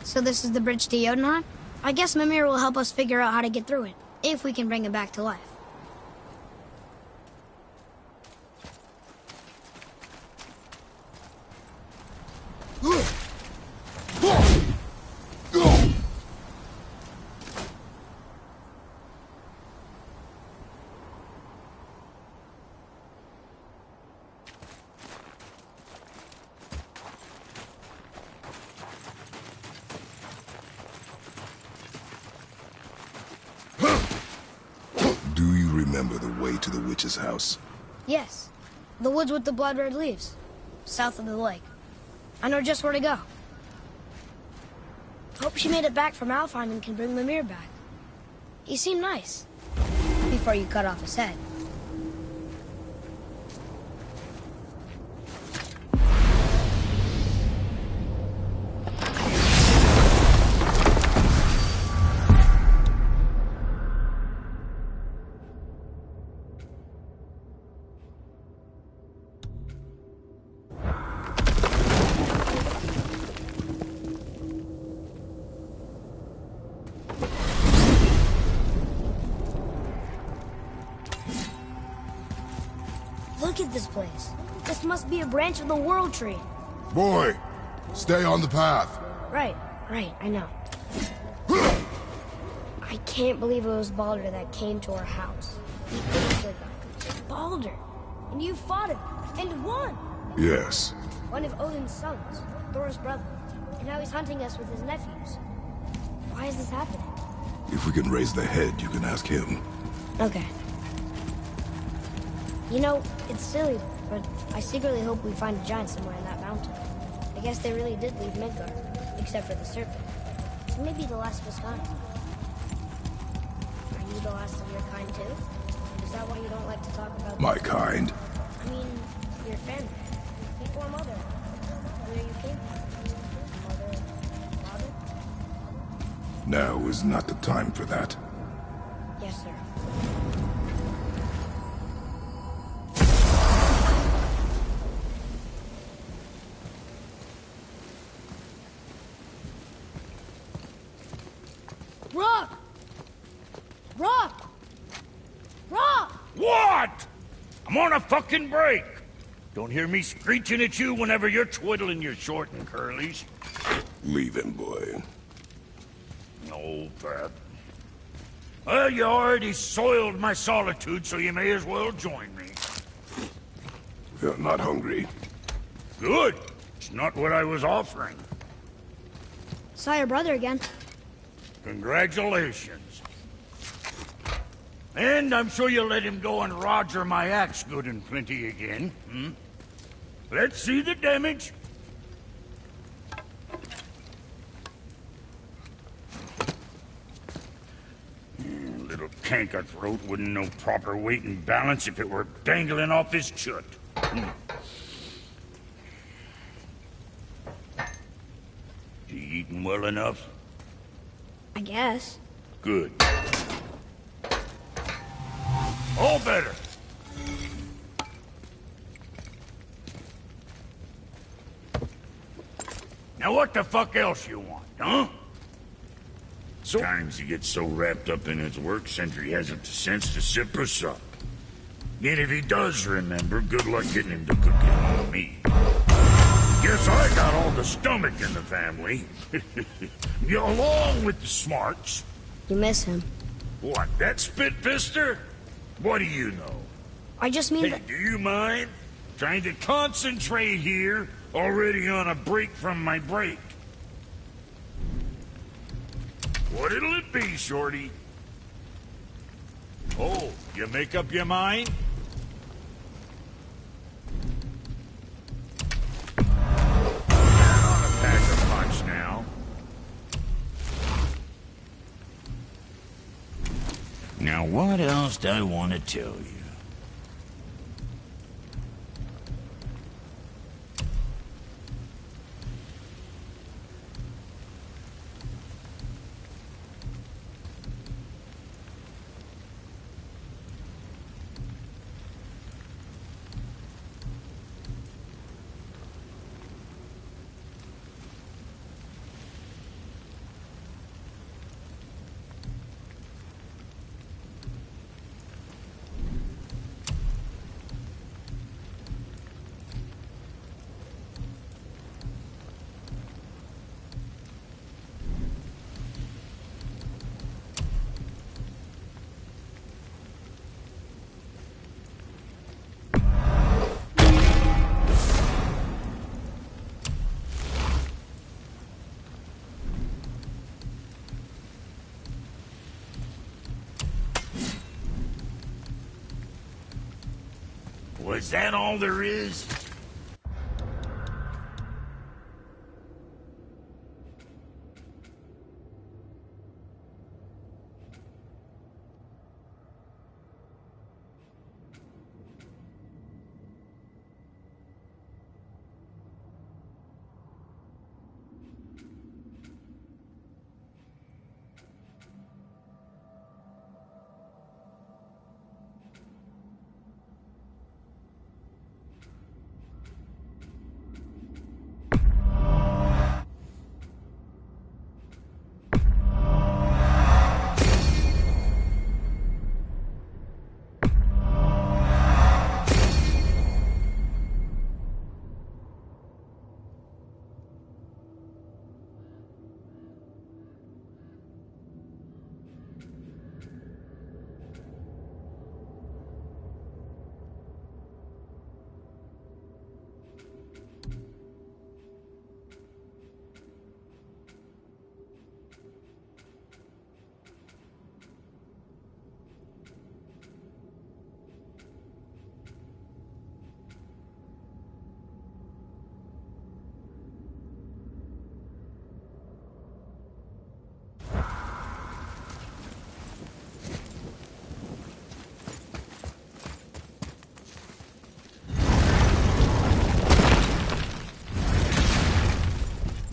So this is the bridge to Jotunheim? I guess Mimir will help us figure out how to get through it, if we can bring him back to life. Do you remember the way to the witch's house? Yes. The woods with the blood-red leaves. South of the lake. I know just where to go. Hope she made it back from Alfheim and can bring Mimir back. He seemed nice. Before you cut off his head. Look at this place. This must be a branch of the World Tree. Boy, stay on the path. Right, I know. I can't believe it was Baldur that came to our house. He understood that. Baldur! And you fought him, and won! Yes. One of Odin's sons, Thor's brother. And now he's hunting us with his nephews. Why is this happening? If we can raise the head, you can ask him. Okay. You know, it's silly, but I secretly hope we find a giant somewhere in that mountain. I guess they really did leave Midgard, except for the serpent. And maybe the last of his kind. Are you the last of your kind, too? Is that why you don't like to talk about... My kind? I mean, your family. Before Mother. Where you came from. Mother... Father? Now is not the time for that. Yes, sir. Rock! Rock! Rock! What? I'm on a fucking break. Don't hear me screeching at you whenever you're twiddling your short and curlies. Leave him, boy. No, Pat. Well, you already soiled my solitude, so you may as well join me. You're not hungry. Good. It's not what I was offering. Saw your brother again. Congratulations. And I'm sure you'll let him go and Roger my axe good and plenty again, hmm? Let's see the damage. Little canker throat wouldn't know proper weight and balance if it were dangling off his chut. You eating well enough? I guess. Good. All better. Now what the fuck else you want, huh? Sometimes he gets so wrapped up in his work, Sentry hasn't the sense to sip or sup. And if he does remember, good luck getting him to cook it on me. Guess I got all the stomach in the family. Along with the smarts. You miss him. What, that spit-fister? What do you know? I just mean Hey, that... do you mind? Trying to concentrate here, already on a break from my break. What'll it be, Shorty? Oh, you make up your mind? That ought to pack a punch now. Now, what else do I want to tell you? is that all there is?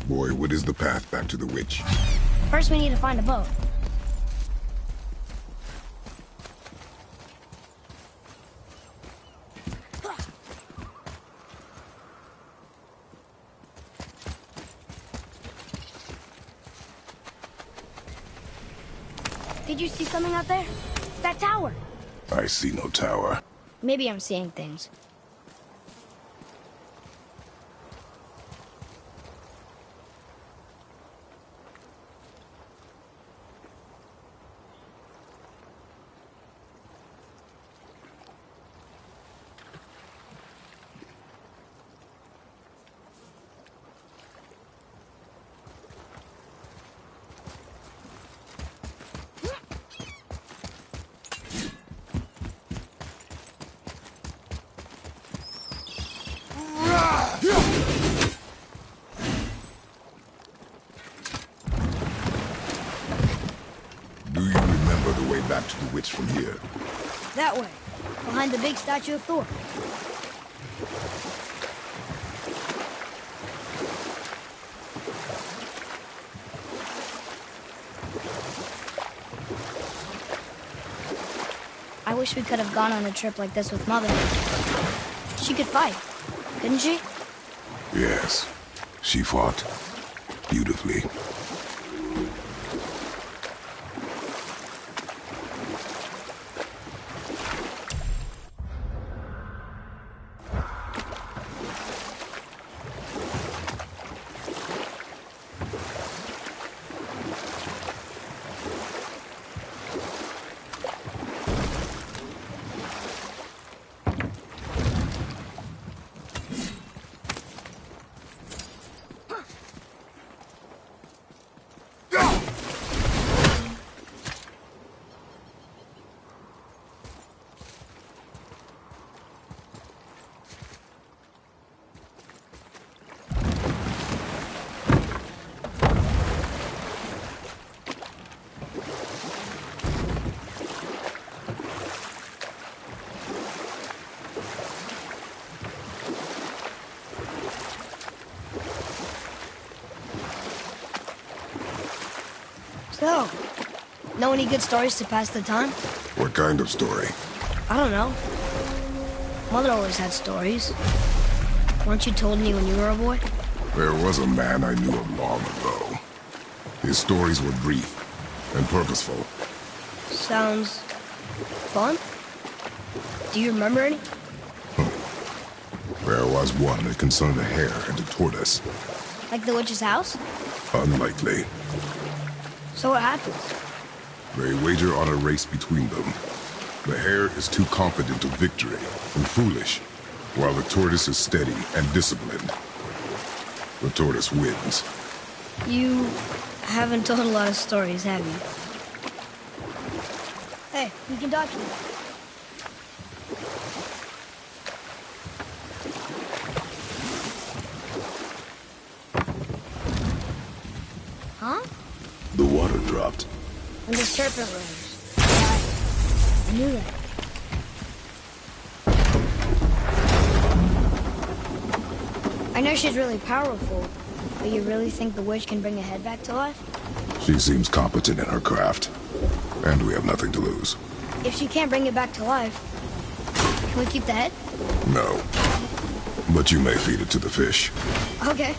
Boy, what is the path back to the witch? First, we need to find a boat. Did you see something out there? That tower. I see no tower. Maybe I'm seeing things. Do you remember the way back to the witch from here? That way, behind the big statue of Thor. I wish we could have gone on a trip like this with Mother. She could fight, couldn't she? Yes. She fought beautifully. So, know any good stories to pass the time? What kind of story? I don't know. Mother always had stories. Weren't you told me when you were a boy? There was a man I knew of long ago. His stories were brief and purposeful. Sounds fun. Do you remember any? There was one that concerned a hare and a tortoise. Like the witch's house? Unlikely. So what happens? They wager on a race between them. The hare is too confident of victory and foolish, while the tortoise is steady and disciplined. The tortoise wins. You haven't told a lot of stories, have you? Hey, we can talk to you. dropped. And the serpent rose. I knew that. I know she's really powerful, but you really think the witch can bring a head back to life? She seems competent in her craft, and we have nothing to lose. If she can't bring it back to life, can we keep the head? No. But you may feed it to the fish. Okay.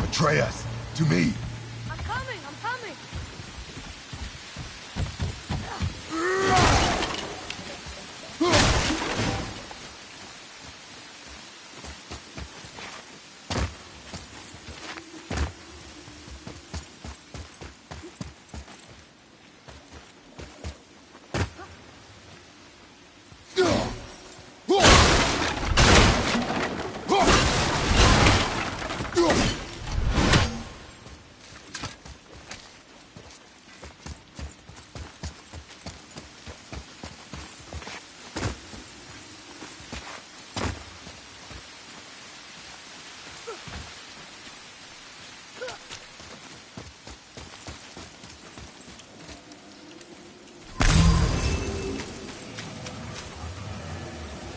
Atreus, to me. I'm coming, I'm coming.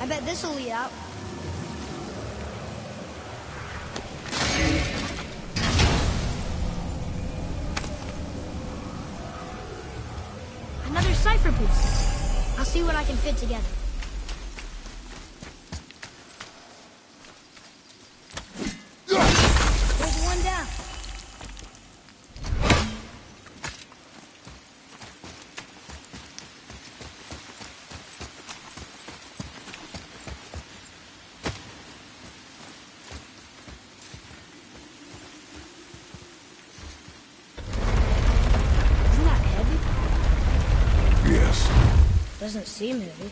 I bet this'll lead out. Another cipher piece. I'll see what I can fit together. There's one down. Doesn't seem heavy.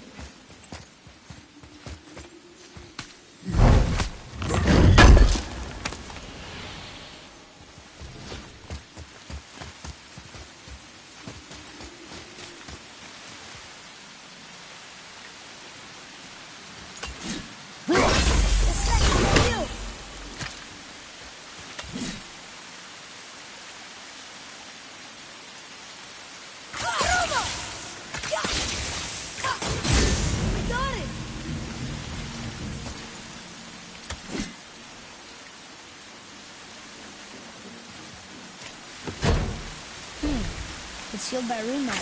It's sealed by rune knowledge.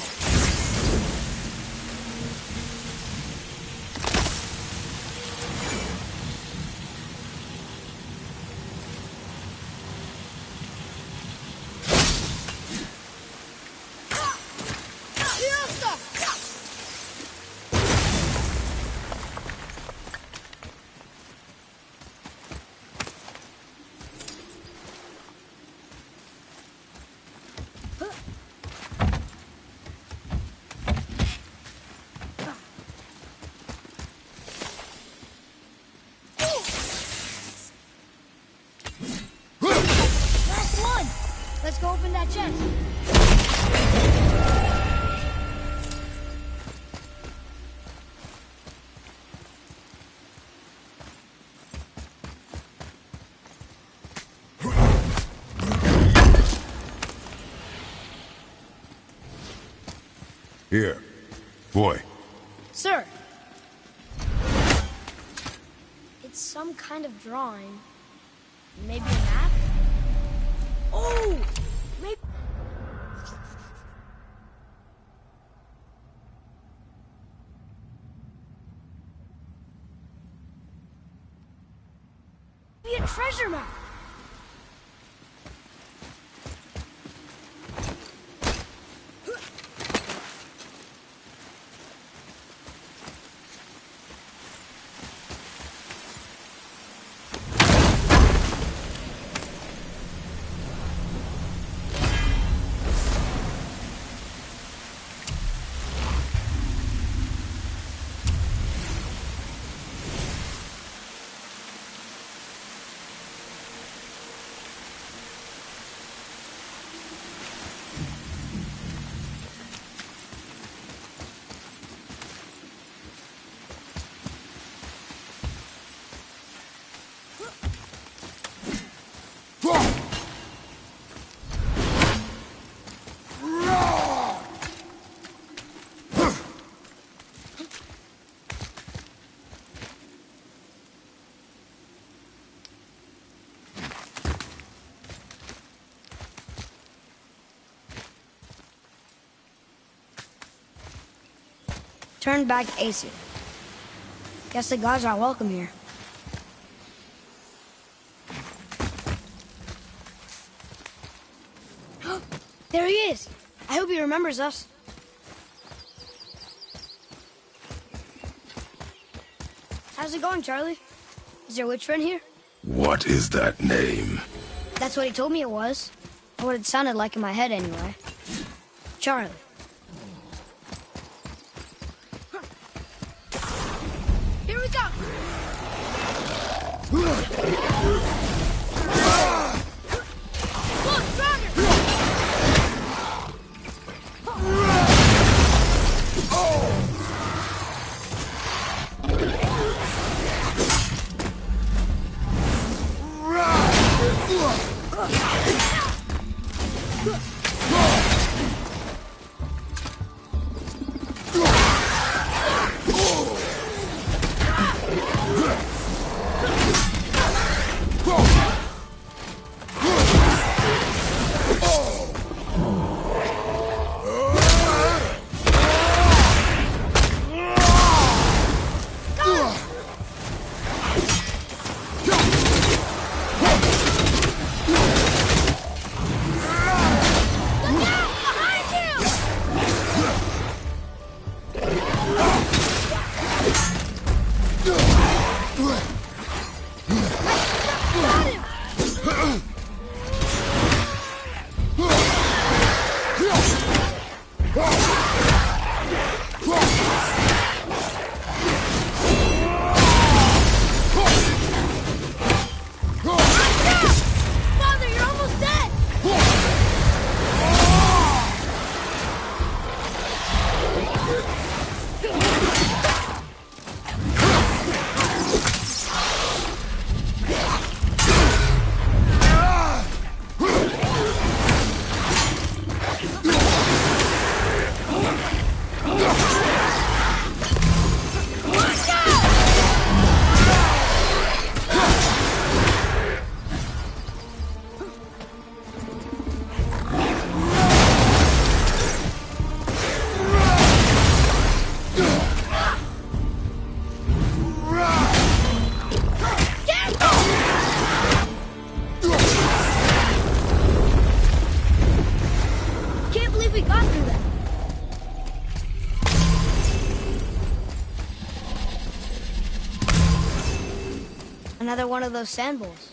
Let's go open that chest. Here. Boy. Sir! It's some kind of drawing. Maybe a map? Oh! Maybe... a treasure map! Turn back Aesir. Guess the gods aren't welcome here. There he is! I hope he remembers us. How's it going, Charlie? Is your witch friend here? What is that name? That's what he told me it was. Or what it sounded like in my head, anyway. Charlie. Here we go! Look, stronger! Another one of those sand bowls.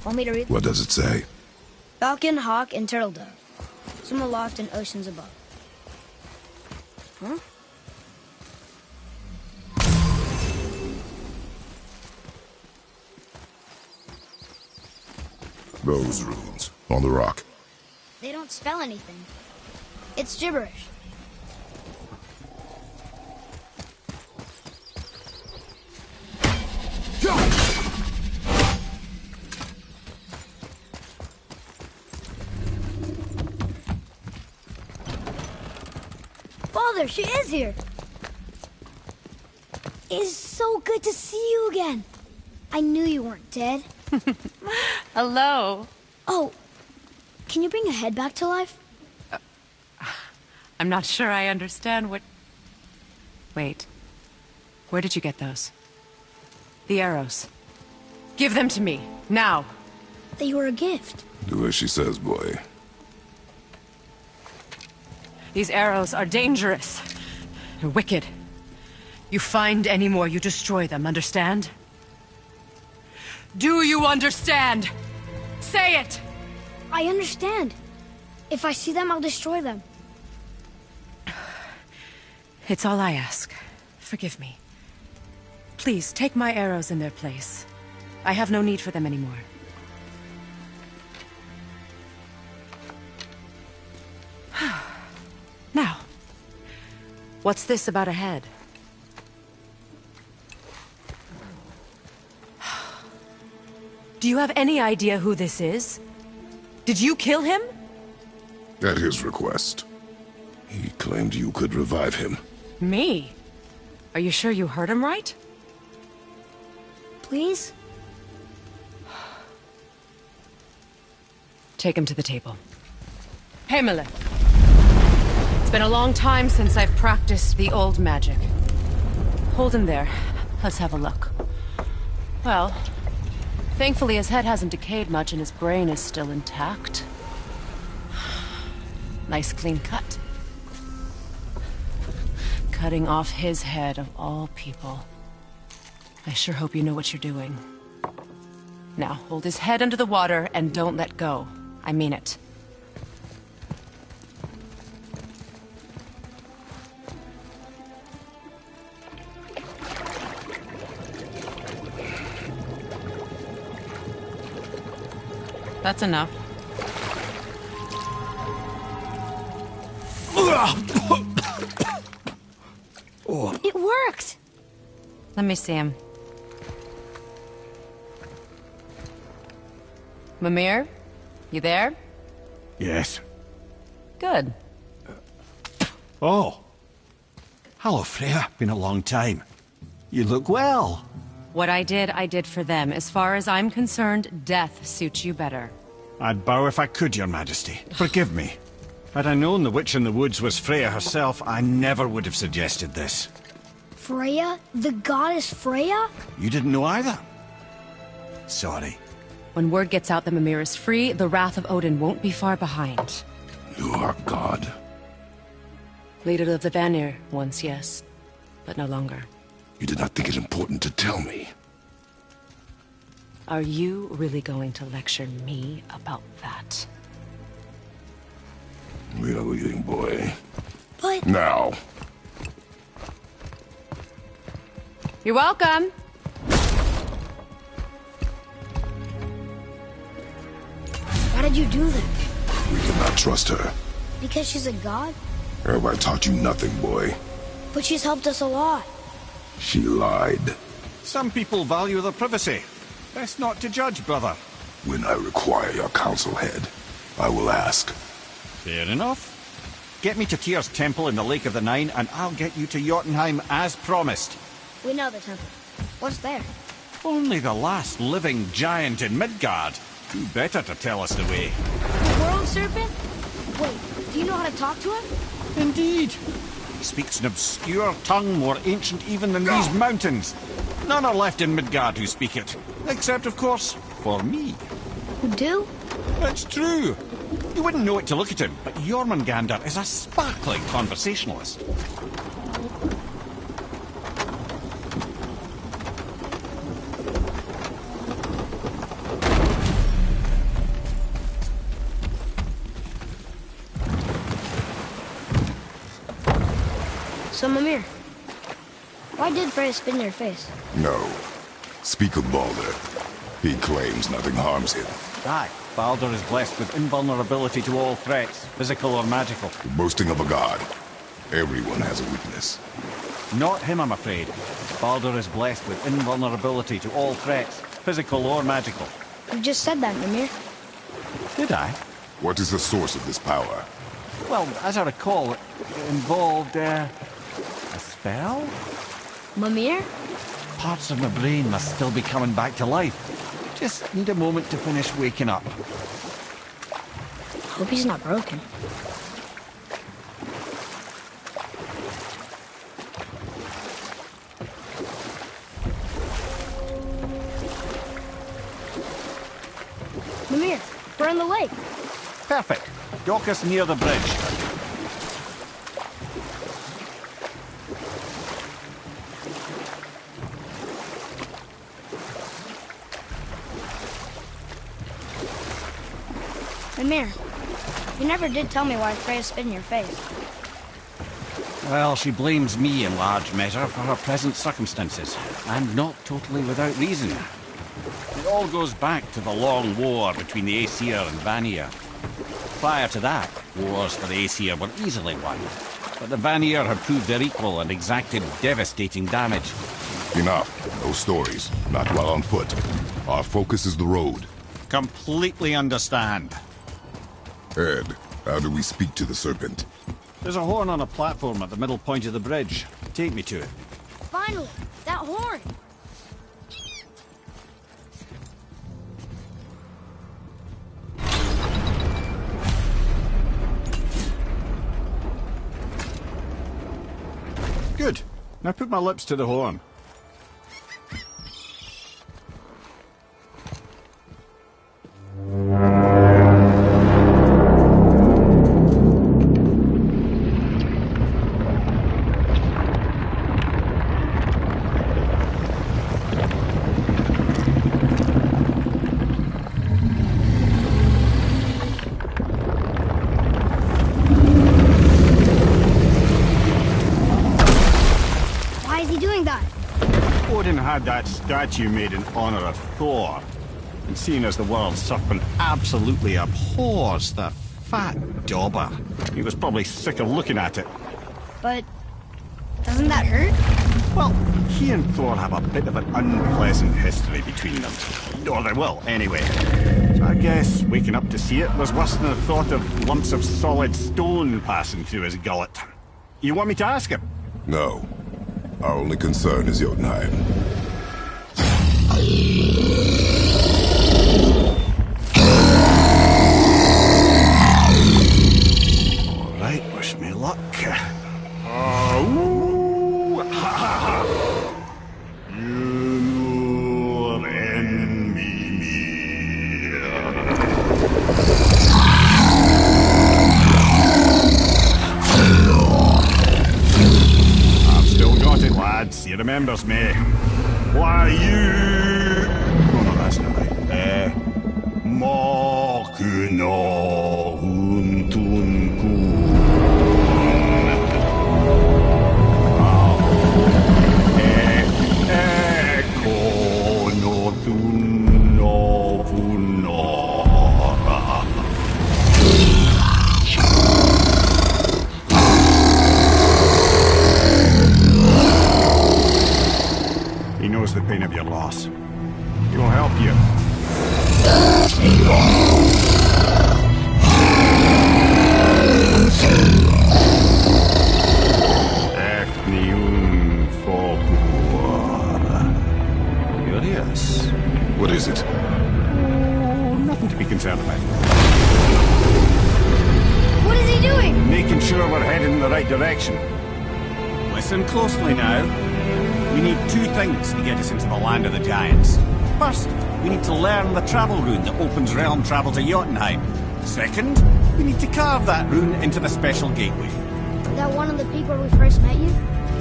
Want me to read? What does it say? Falcon, hawk, and turtle dove. Swim aloft in oceans above. Huh? Those runes on the rock. They don't spell anything. It's gibberish. Baldur, she is here! It is so good to see you again. I knew you weren't dead. Hello. Oh, can you bring a head back to life? I'm not sure I understand what... Wait. Where did you get those? The arrows. Give them to me, now. They were a gift. Do as she says, boy. These arrows are dangerous. They're wicked. You find any more, you destroy them, understand? Do you understand? Say it! I understand. If I see them, I'll destroy them. It's all I ask. Forgive me. Please, take my arrows in their place. I have no need for them anymore. Now, what's this about a head? Do you have any idea who this is? Did you kill him? At his request. He claimed you could revive him. Me? Are you sure you heard him right? Please? Take him to the table. Heimele. It's been a long time since I've practiced the old magic. Hold him there. Let's have a look. Well, thankfully his head hasn't decayed much and his brain is still intact. Nice clean cut. Cutting off his head of all people. I sure hope you know what you're doing. Now, hold his head under the water and don't let go. I mean it. That's enough. It worked! Let me see him. Mimir? You there? Yes. Good. Oh. Hello, Freya. Been a long time. You look well. What I did for them. As far as I'm concerned, death suits you better. I'd bow if I could, Your Majesty. Forgive me. Had I known the witch in the woods was Freya herself, I never would have suggested this. Freya? The goddess Freya? You didn't know either? Sorry. When word gets out that Mimir is free, the wrath of Odin won't be far behind. You are God. Leader of the Vanir, once yes, but no longer. You did not think it important to tell me. Are you really going to lecture me about that? We are leaving, boy. But... Now. You're welcome. Why did you do that? We did not trust her. Because she's a god? Have I taught you nothing, boy? But she's helped us a lot. She lied. Some people value their privacy. Best not to judge, brother. When I require your council head, I will ask. Fair enough. Get me to Tyr's temple in the Lake of the Nine, and I'll get you to Jotunheim as promised. We know the temple. What's there? Only the last living giant in Midgard. Who better to tell us the way? The world serpent? Wait, do you know how to talk to him? Indeed. He speaks an obscure tongue more ancient even than these mountains. None are left in Midgard who speak it. Except, of course, for me. Who do? It's true. You wouldn't know it to look at him, but Jormungandr is a sparkling conversationalist. So, Mimir, why did Freya spit in your face? No. Speak of Baldur. He claims nothing harms him. Aye, Baldur is blessed with invulnerability to all threats, physical or magical. The boasting of a god. Everyone has a weakness. Not him, I'm afraid. Baldur is blessed with invulnerability to all threats, physical or magical. You just said that, Mimir. Did I? What is the source of this power? Well, as I recall, it involved, a spell? Mimir? Parts of my brain must still be coming back to life. Just need a moment to finish waking up. Hope he's not broken. Mimir, we're on the lake. Perfect. Dock us near the bridge. Mimir, you never did tell me why Freya spit in your face. Well, she blames me in large measure for her present circumstances, and not totally without reason. It all goes back to the long war between the Aesir and Vanir. Prior to that, wars for the Aesir were easily won, but the Vanir had proved their equal and exacted devastating damage. Enough. No stories. Not while on foot. Our focus is the road. Completely understand. Ed, how do we speak to the serpent? There's a horn on a platform at the middle point of the bridge. Take me to it. Finally, that horn! Good. Now put my lips to the horn. Had that statue made in honor of Thor. And seeing as the world serpent absolutely abhors the fat dauber, he was probably sick of looking at it. But doesn't that hurt? Well, he and Thor have a bit of an unpleasant history between them. Or they will, anyway. So I guess waking up to see it was worse than the thought of lumps of solid stone passing through his gullet. You want me to ask him? No. Our only concern is Jotunheim. Alright, wish me luck. He remembers me. Why you... Oh no, that's not right. Mokuno Huntunku. Eko no Tunno Punora. He knows the pain of your loss. He will help you. Curious. What is it? Oh, nothing to be concerned about. What is he doing? Making sure we're heading in the right direction. Listen closely now. We need two things to get us into the land of the giants. First, we need to learn the travel rune that opens realm travel to Jotunheim. Second, we need to carve that rune into the special gateway. That one of the people we first met you?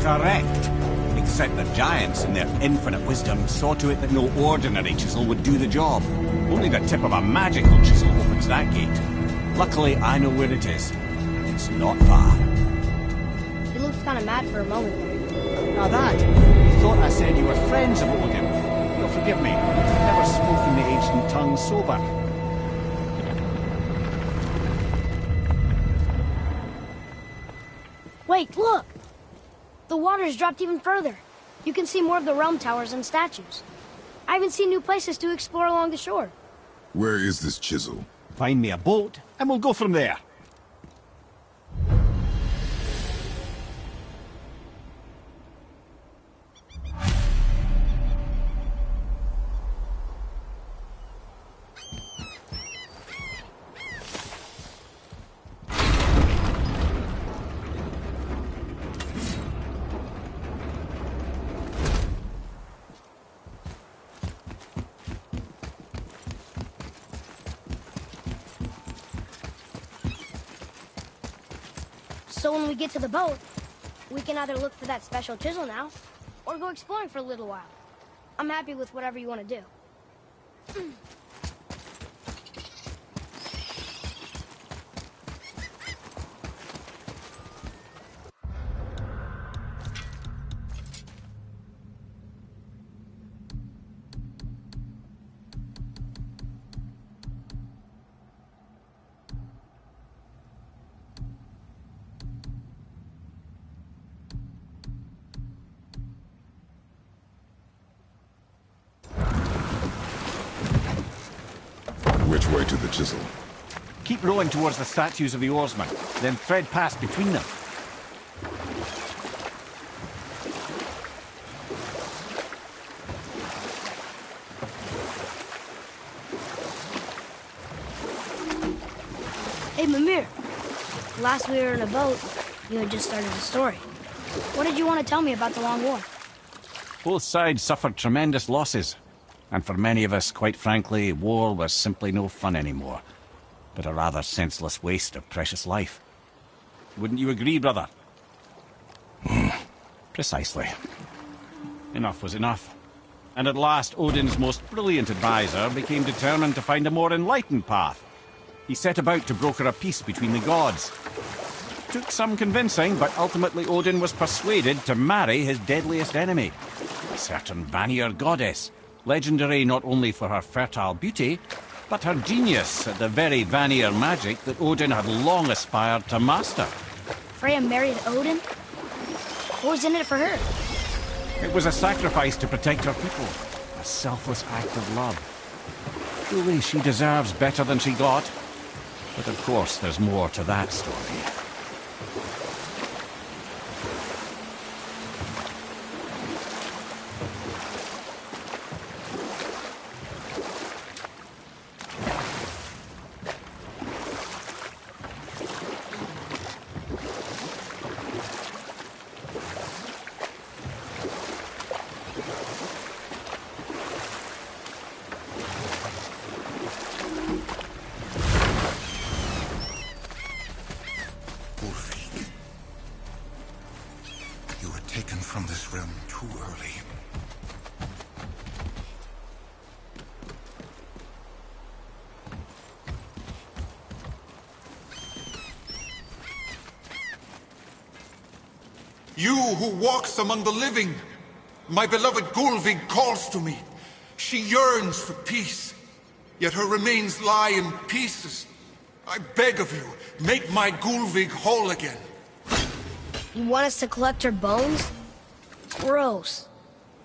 Correct. Except the giants, in their infinite wisdom, saw to it that no ordinary chisel would do the job. Only the tip of a magical chisel opens that gate. Luckily, I know where it is, and it's not far. You looked kind of mad for a moment there. Now that, you thought I said you were friends of Odin. You'll forgive me. I've never spoken the ancient tongue sober. Wait, look! The water's dropped even further. You can see more of the realm towers and statues. I even see new places to explore along the shore. Where is this chisel? Find me a boat, and we'll go from there. So when we get to the boat, we can either look for that special chisel now, or go exploring for a little while. I'm happy with whatever you want to do. Which way to the chisel? Keep rowing towards the statues of the oarsmen, then thread past between them. Hey, Mimir. Last we were in a boat, you had just started a story. What did you want to tell me about the Long War? Both sides suffered tremendous losses. And for many of us, quite frankly, war was simply no fun anymore, but a rather senseless waste of precious life. Wouldn't you agree, brother? Precisely. Enough was enough. And at last, Odin's most brilliant advisor became determined to find a more enlightened path. He set about to broker a peace between the gods. Took some convincing, but ultimately Odin was persuaded to marry his deadliest enemy, a certain Vanir goddess, legendary not only for her fertile beauty, but her genius at the very Vanir magic that Odin had long aspired to master. Freya married Odin? What was in it for her? It was a sacrifice to protect her people, a selfless act of love. Truly, she deserves better than she got. But of course, there's more to that story. You were taken from this realm too early. You who walks among the living, my beloved Gulvig calls to me. She yearns for peace, yet her remains lie in pieces. I beg of you, make my Gulvig whole again. You want us to collect her bones? Gross.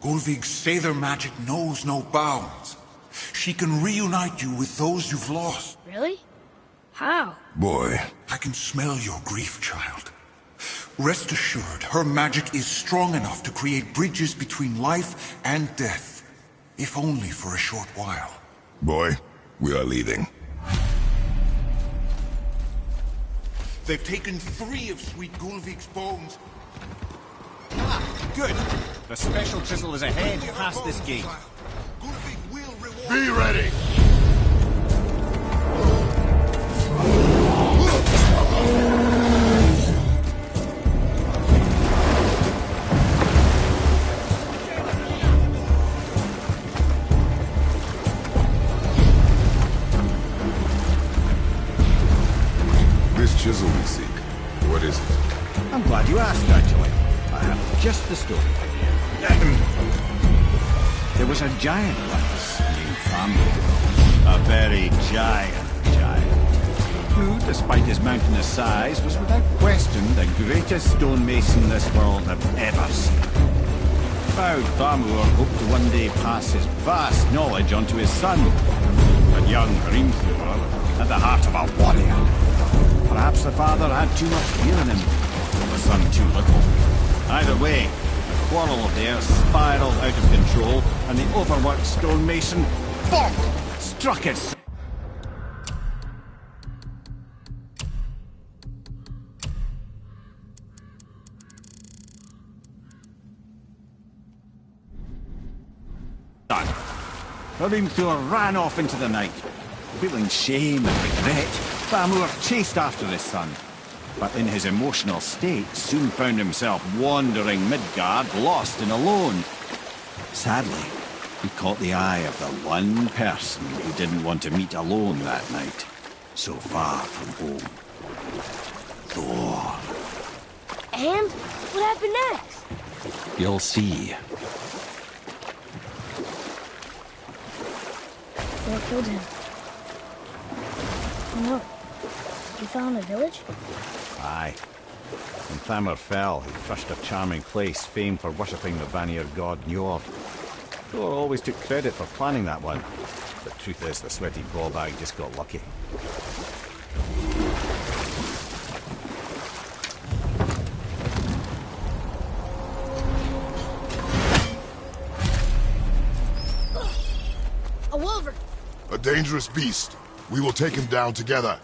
Gulvig's Seidr magic knows no bounds. She can reunite you with those you've lost. Really? How? Boy. I can smell your grief, child. Rest assured, her magic is strong enough to create bridges between life and death, if only for a short while. Boy, we are leaving. They've taken 3 of sweet Gulvig's bones. Ah, good. The special chisel is ahead past this gate. Gulvig will reward. Be ready! This chisel we seek, what is it? I'm glad you asked, actually. I have just the story. There was a giant once named Rando. A very giant, who, despite his mountainous size, was without question the greatest stonemason this world had ever seen. Proud Thamur hoped to one day pass his vast knowledge onto his son. But young Hrimthur had the heart of a warrior. Perhaps the father had too much fear in him, the son too little. Either way, the quarrel of theirs spiraled out of control, and the overworked stonemason, bonk, struck its... son. Hrimthur ran off into the night. Feeling shame and regret, Thamur chased after his son. but in his emotional state soon found himself wandering Midgard, lost and alone. Sadly, he caught the eye of the one person he didn't want to meet alone that night, so far from home. Thor. And what happened next? You'll see. Thor killed him. Oh no. He fell in the village? Aye. When Thamur fell, he crushed a charming place famed for worshipping the Vanir god Njord. Thor always took credit for planning that one. The truth is, the sweaty ballbag just got lucky. A wolver! A dangerous beast. We will take him down together.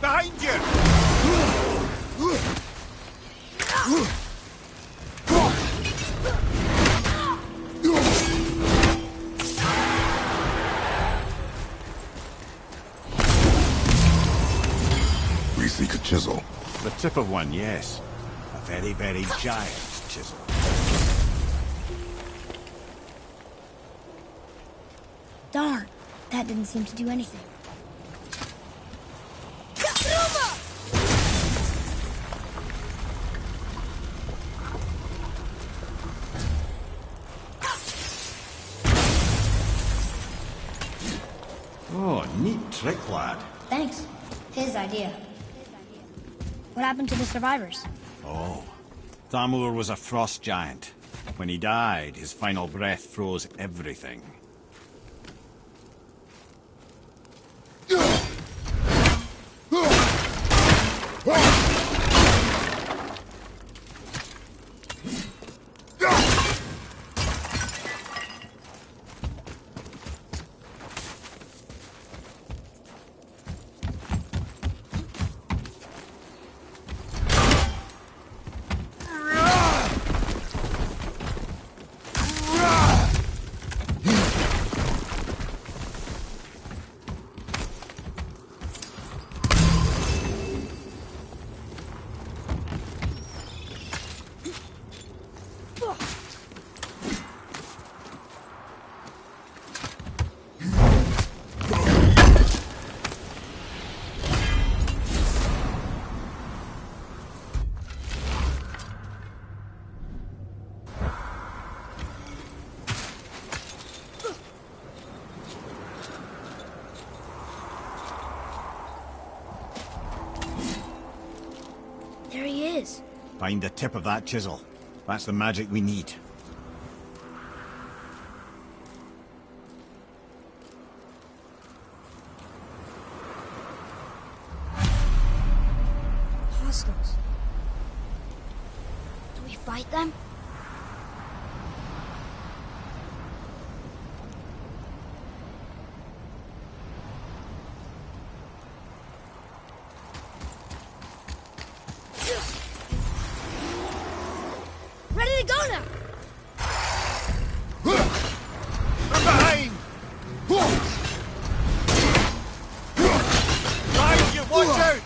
Behind you! We seek a chisel. The tip of one, yes. A very, very giant chisel. Darn, that didn't seem to do anything. Oh, neat trick, lad. Thanks. His idea. What happened to the survivors? Oh, Thamur was a frost giant. When he died, his final breath froze everything. There he is. Find the tip of that chisel. That's the magic we need. Hostiles. Do we fight them? Ready to go now! From behind! Behind you, watch out!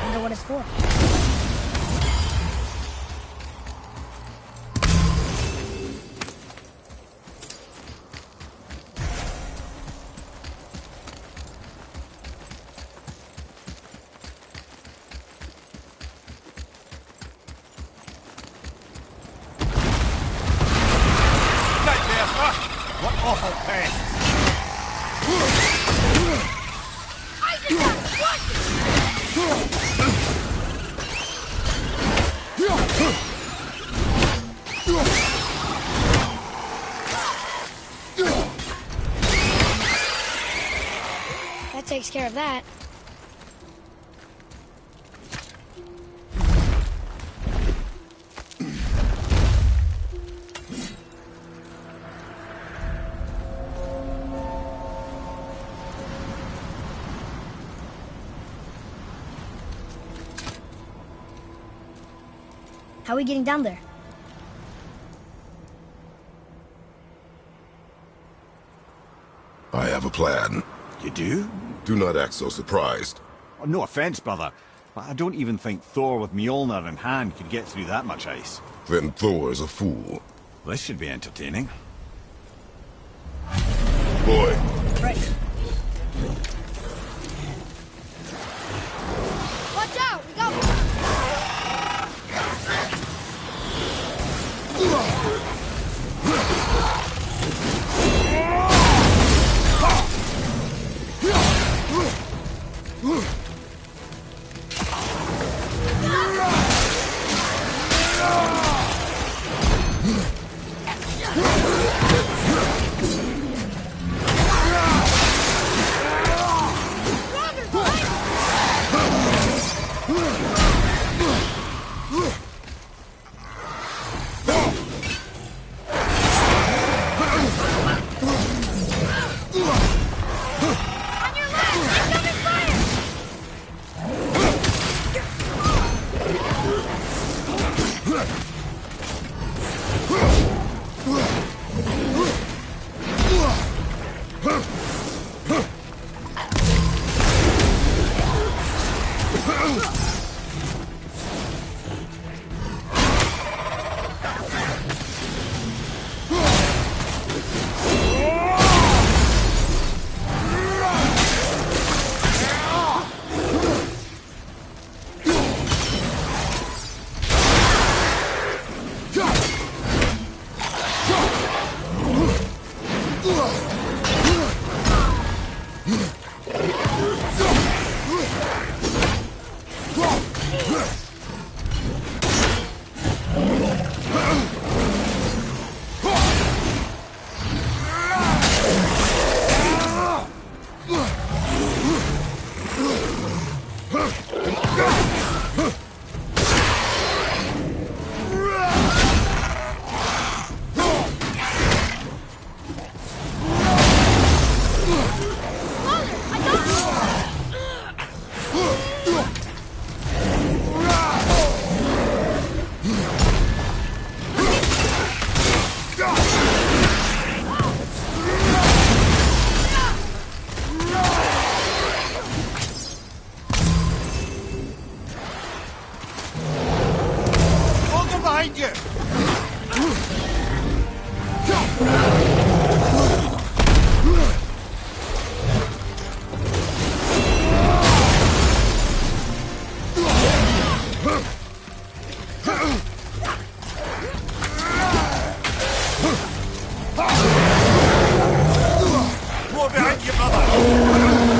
Wonder what it's for. What awful pests! I did not want That takes care of that. How are we getting down there? I have a plan. You do? Do not act so surprised. Oh, no offense, brother, but I don't even think Thor with Mjolnir in hand could get through that much ice. Then Thor is a fool. This should be entertaining. boy. Right. Watch out! We got one! Behind you! More behind you, brother!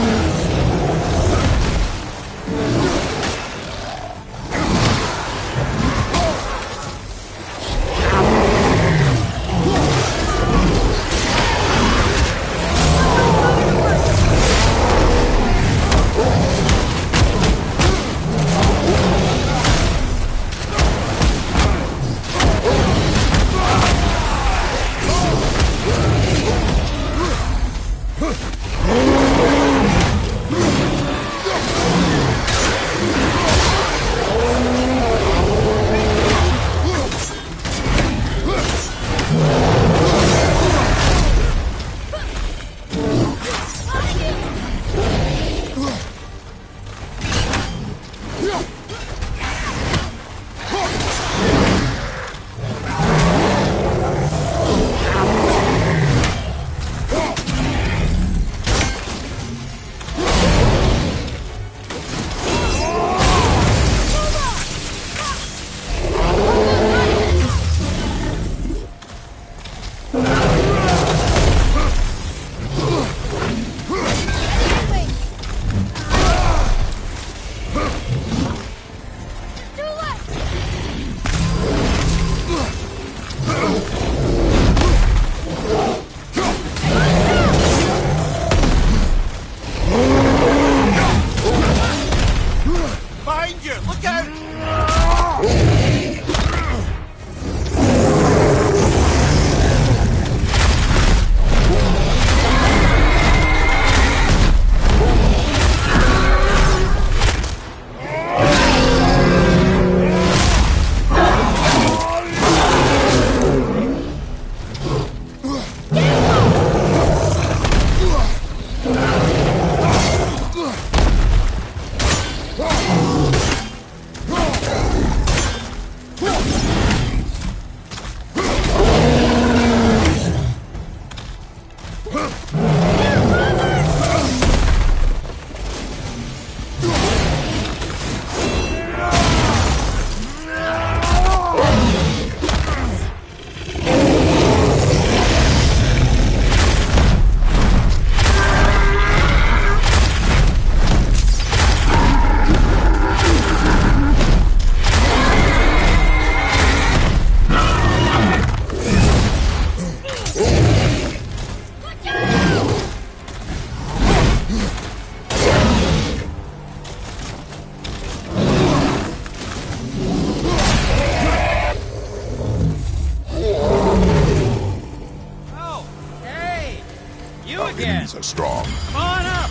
enemies are strong. Come on up!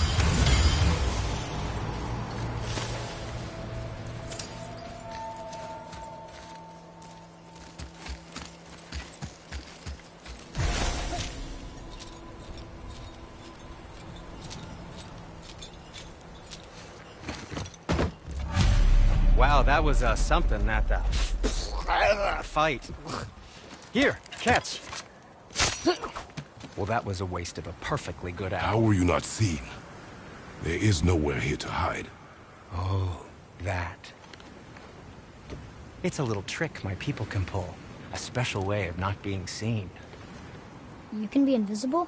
Wow, that was something, that fight. Here, catch. Well, that was a waste of a perfectly good How hour. were you not seen? There is nowhere here to hide. Oh, that. It's a little trick my people can pull. A special way of not being seen. You can be invisible?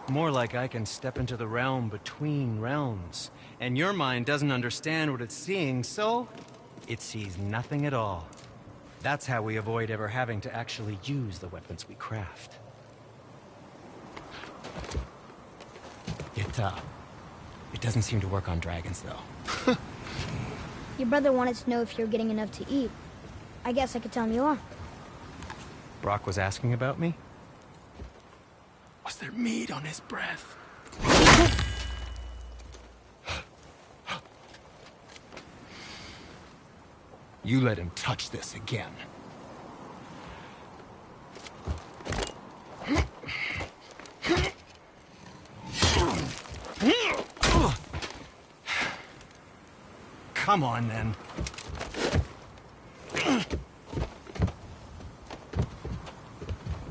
More like I can step into the realm between realms. And your mind doesn't understand what it's seeing, so it sees nothing at all. That's how we avoid ever having to actually use the weapons we craft. It doesn't seem to work on dragons, though. Your brother wanted to know if you're getting enough to eat. I guess I could tell him you are. Brock was asking about me? Was there meat on his breath? You let him touch this again. Come on, then.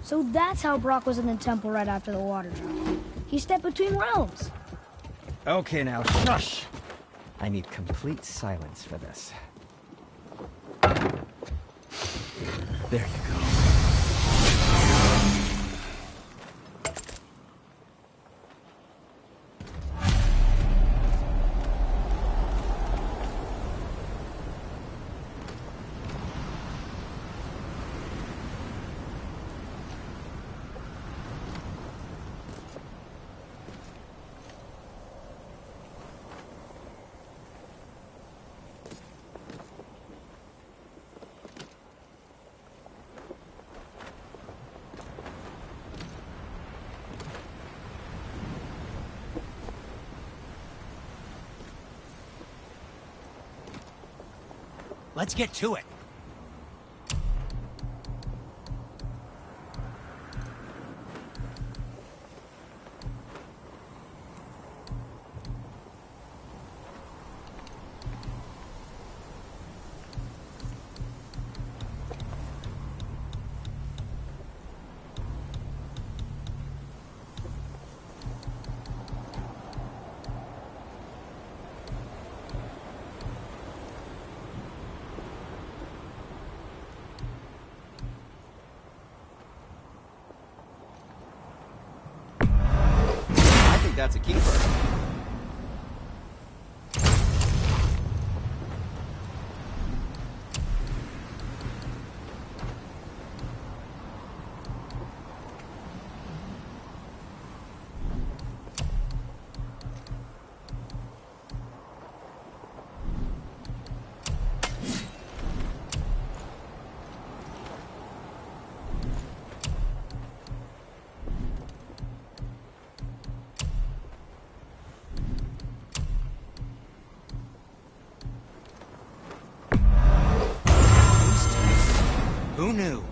So that's how Brock was in the temple right after the water drop. He stepped between realms. Okay, now, shush! I need complete silence for this. There you go. Let's get to it. That's a keeper. Who knew?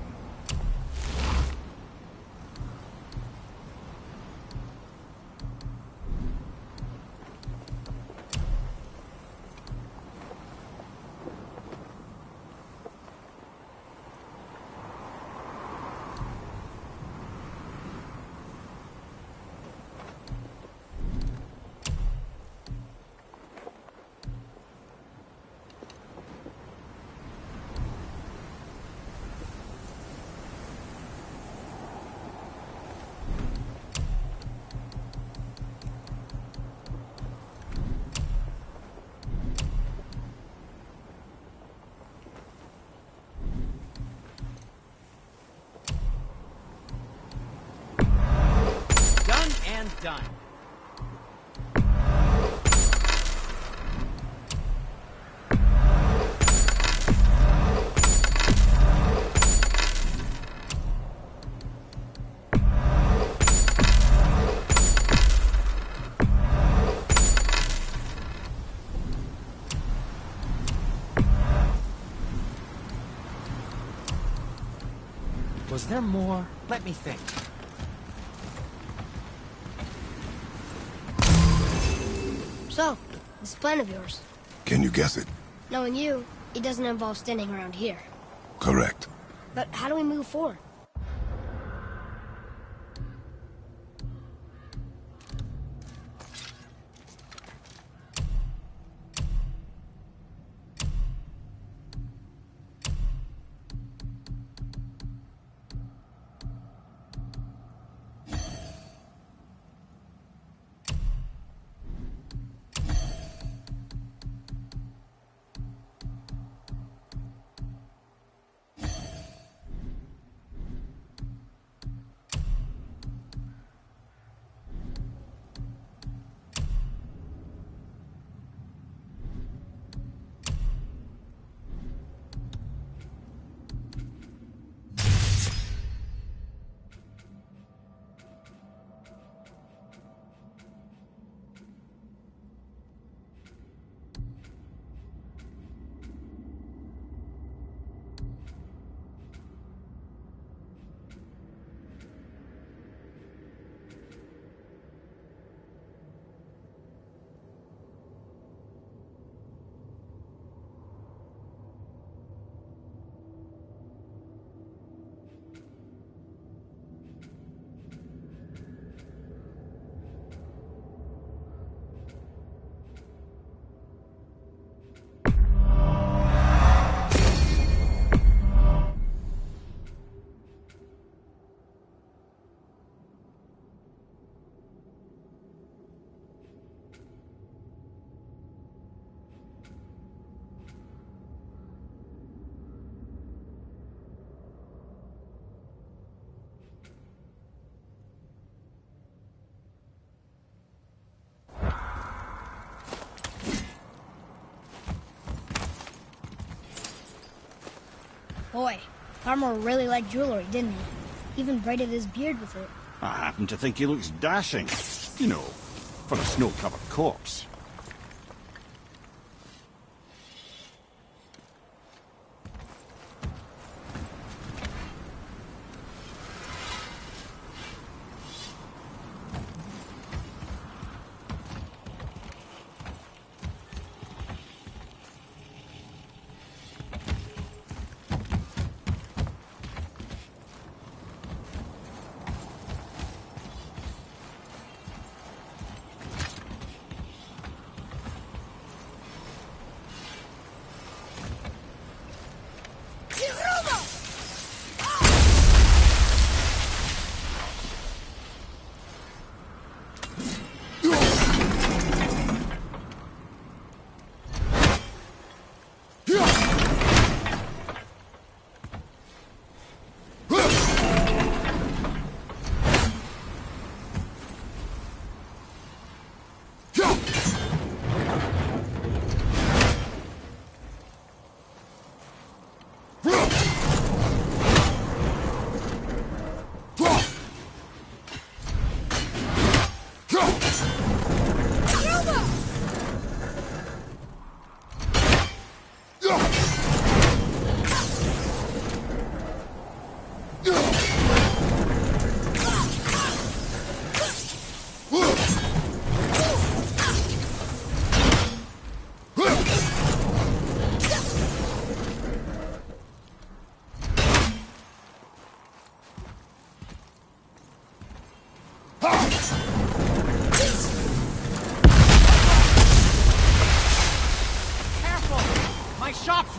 Done. Was there more? Let me think. So, this plan of yours. Can you guess it? Knowing you, it doesn't involve standing around here. Correct. But how do we move forward? Boy, Farmer really liked jewelry, didn't he? Even braided his beard with it. I happen to think he looks dashing. You know, for a snow-covered corpse.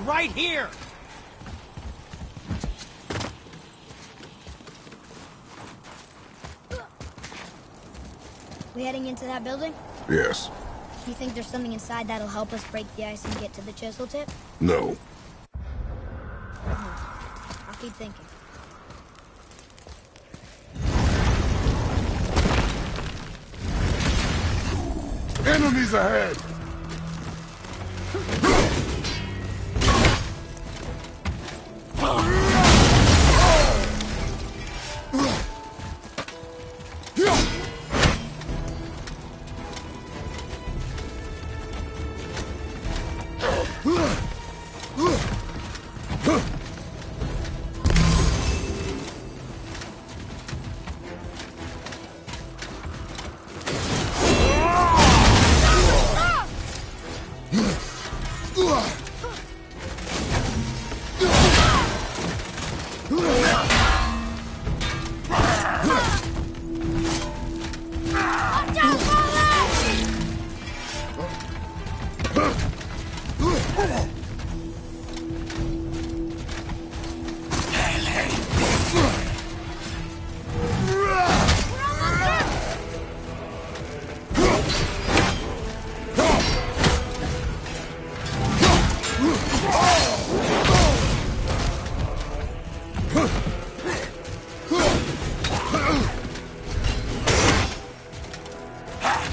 Right here! We heading into that building? Yes. You think there's something inside that'll help us break the ice and get to the chisel tip? No. I'll keep thinking. Enemies ahead!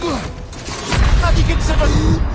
Have you considered...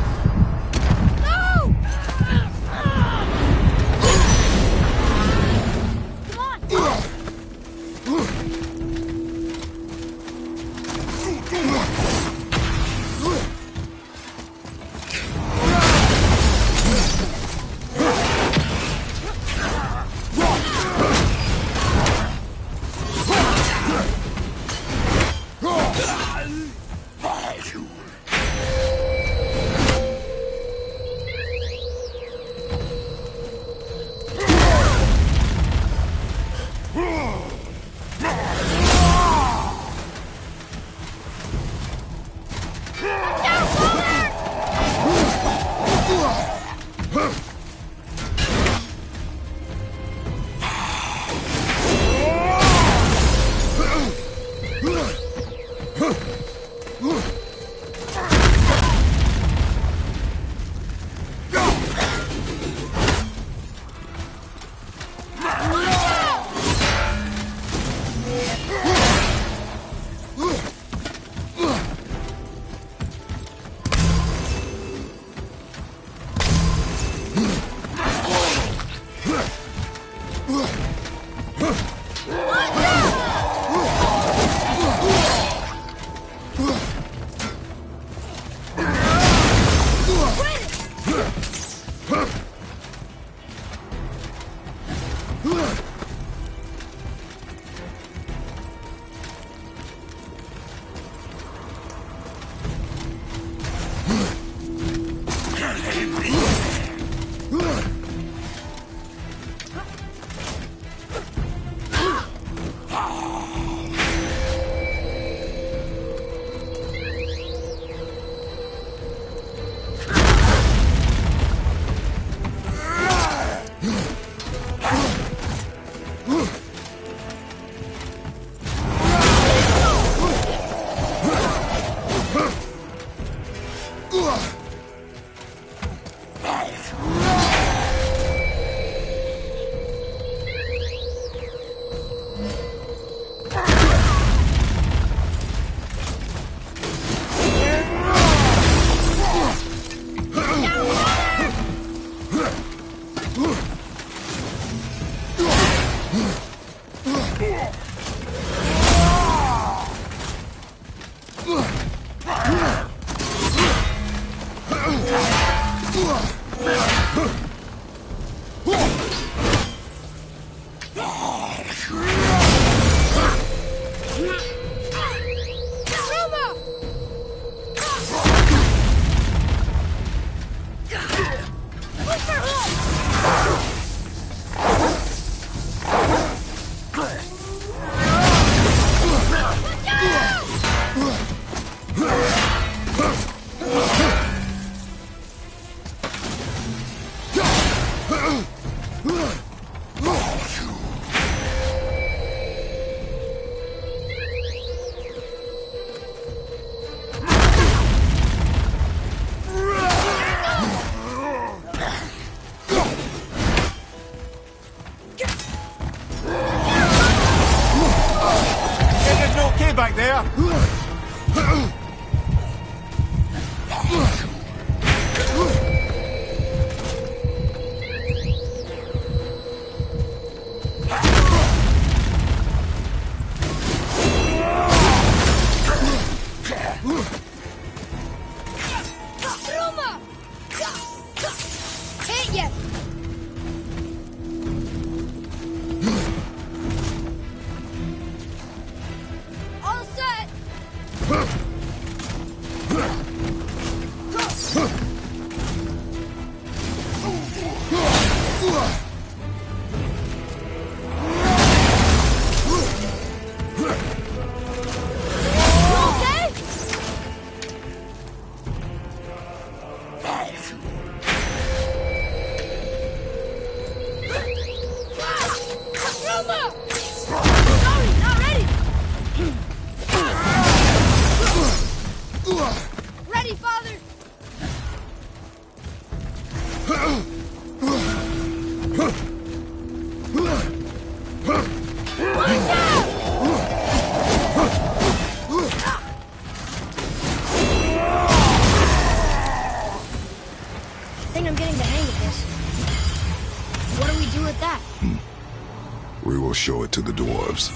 We will show it to the dwarves.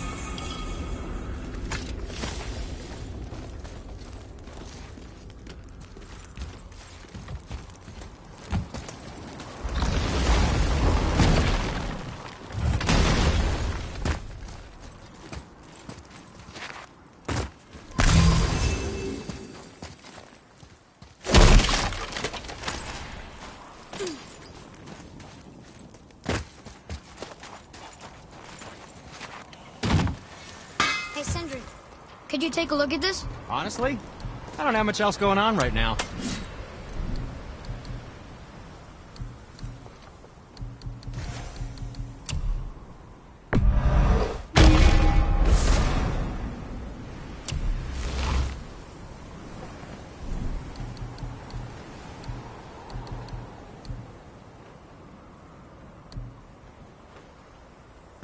Hey, Sindri, could you take a look at this? Honestly, I don't have much else going on right now.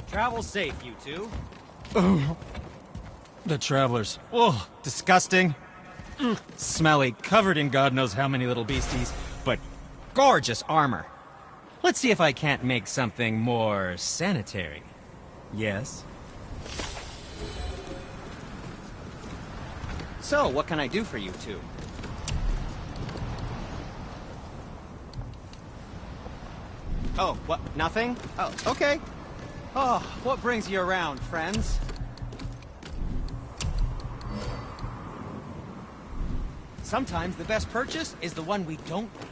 Travel safe, you two. Oh, the travelers. Oh, disgusting. Smelly, covered in God knows how many little beasties, but gorgeous armor. Let's see if I can't make something more sanitary. Yes? So, what can I do for you two? Oh, what? Nothing? Oh, okay. Oh, what brings you around, friends? Sometimes the best purchase is the one we don't make.